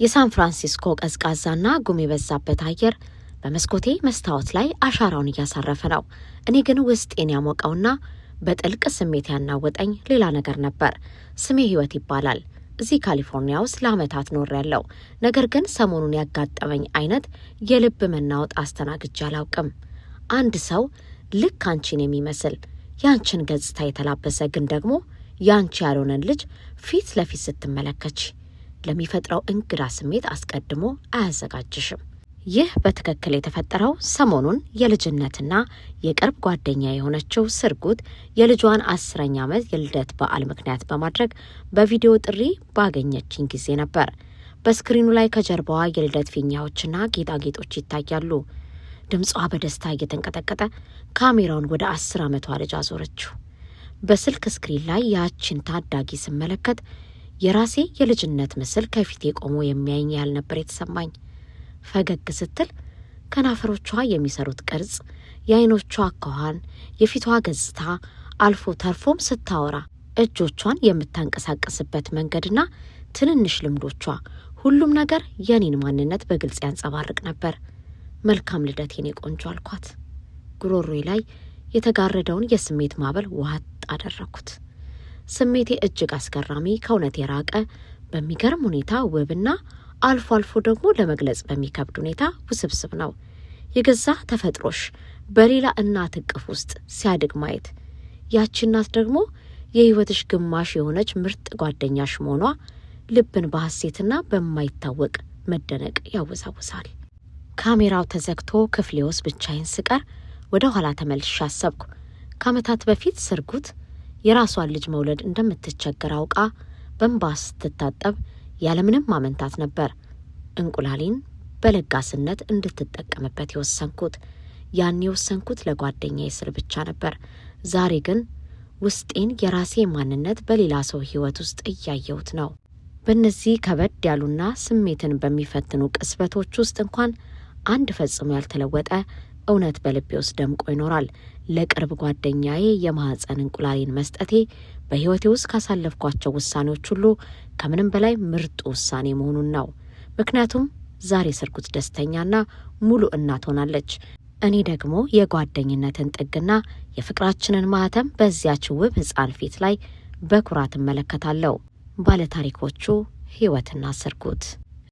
የሳን ፍራንሲስኮ ቀዝቃዛና ጉም የበዛበት አየር በመስኮቴ መስታወት ላይ አሻራውን እያሳረፈ ነው። እኔ ግን ውስጤን ያሞቀውና በጥልቅ ስሜት ያናወጠኝ ሌላ ነገር ነበር። ስሜ ህይወት ይባላል። እዚህ ካሊፎርኒያ ውስጥ ለዓመታት ኖሬያለሁ። ነገር ግን ሰሞኑን ያጋጠመኝ አይነት የልብ መናወጥ አስተናግጄ አላውቅም። አንድ ሰው ልክ አንቺን የሚመስል ያንቺን ገጽታ የተላበሰ ግን ደግሞ ያንቺ ያልሆነን ልጅ ፊት ለፊት ስትመለከች ለሚፈጥረው እንግዳ ስሜት አስቀድሞ አያዘጋጅሽም። ይህ በትክክል የተፈጠረው ሰሞኑን የልጅነትና የቅርብ ጓደኛ የሆነችው ስርጉት የልጇን 10ኛ ዓመት የልደት በዓል ምክንያት በማድረግ በቪዲዮ ጥሪ ባገኘችኝ ጊዜ ነበር። በስክሪኑ ላይ ከጀርባዋ የልደት ፊኛዎችና ጌጣጌጦች ይታያሉ። ድምጿ በደስታ እየተንቀጠቀጠ ካሜራውን ወደ 10 ዓመቷ ልጅ አዞረችው። በስልክ ስክሪን ላይ ያችን ታዳጊ ስመለከት የራሴ የልጅነት ምስል ከፊቴ ቆሞ የሚያየኝ ያህል ነበር የተሰማኝ። ፈገግ ስትል ከናፈሮቿ የሚሰሩት ቅርጽ፣ የአይኖቿ አኳኋን፣ የፊቷ ገጽታ አልፎ ተርፎም ስታወራ እጆቿን የምታንቀሳቀስበት መንገድና ትንንሽ ልምዶቿ፣ ሁሉም ነገር የኔን ማንነት በግልጽ ያንጸባርቅ ነበር። መልካም ልደት የኔ ቆንጆ አልኳት። ጉሮሮዬ ላይ የተጋረደውን የስሜት ማዕበል ዋጥ አደረኩት። ስሜቴ እጅግ አስገራሚ፣ ከእውነት የራቀ፣ በሚገርም ሁኔታ ውብና አልፎ አልፎ ደግሞ ለመግለጽ በሚከብድ ሁኔታ ውስብስብ ነው። የገዛ ተፈጥሮሽ በሌላ እናት እቅፍ ውስጥ ሲያድግ ማየት፣ ያቺ እናት ደግሞ የህይወትሽ ግማሽ የሆነች ምርጥ ጓደኛሽ መሆኗ ልብን በሐሴትና በማይታወቅ መደነቅ ያወሳውሳል። ካሜራው ተዘግቶ ክፍሌ ውስጥ ብቻዬን ስቀር ወደ ኋላ ተመልሼ አሰብኩ። ከዓመታት በፊት ስርጉት የራሷን ልጅ መውለድ እንደምትቸገር አውቃ በእንባ ስትታጠብ ያለምንም ማመንታት ነበር እንቁላሌን በለጋስነት እንድትጠቀምበት የወሰንኩት። ያን የወሰንኩት ለጓደኛዬ ስል ብቻ ነበር። ዛሬ ግን ውስጤን የራሴ ማንነት በሌላ ሰው ህይወት ውስጥ እያየሁት ነው። በእነዚህ ከበድ ያሉና ስሜትን በሚፈትኑ ቅስበቶች ውስጥ እንኳን አንድ ፈጽሞ ያልተለወጠ እውነት በልቤ ውስጥ ደምቆ ይኖራል። ለቅርብ ጓደኛዬ የማህፀን እንቁላሌን መስጠቴ በህይወቴ ውስጥ ካሳለፍኳቸው ውሳኔዎች ሁሉ ከምንም በላይ ምርጡ ውሳኔ መሆኑን ነው። ምክንያቱም ዛሬ ስርጉት ደስተኛና ሙሉ እናት ሆናለች። እኔ ደግሞ የጓደኝነትን ጥግና የፍቅራችንን ማህተም በዚያች ውብ ህፃን ፊት ላይ በኩራት እመለከታለሁ። ባለታሪኮቹ ህይወትና ስርጉት።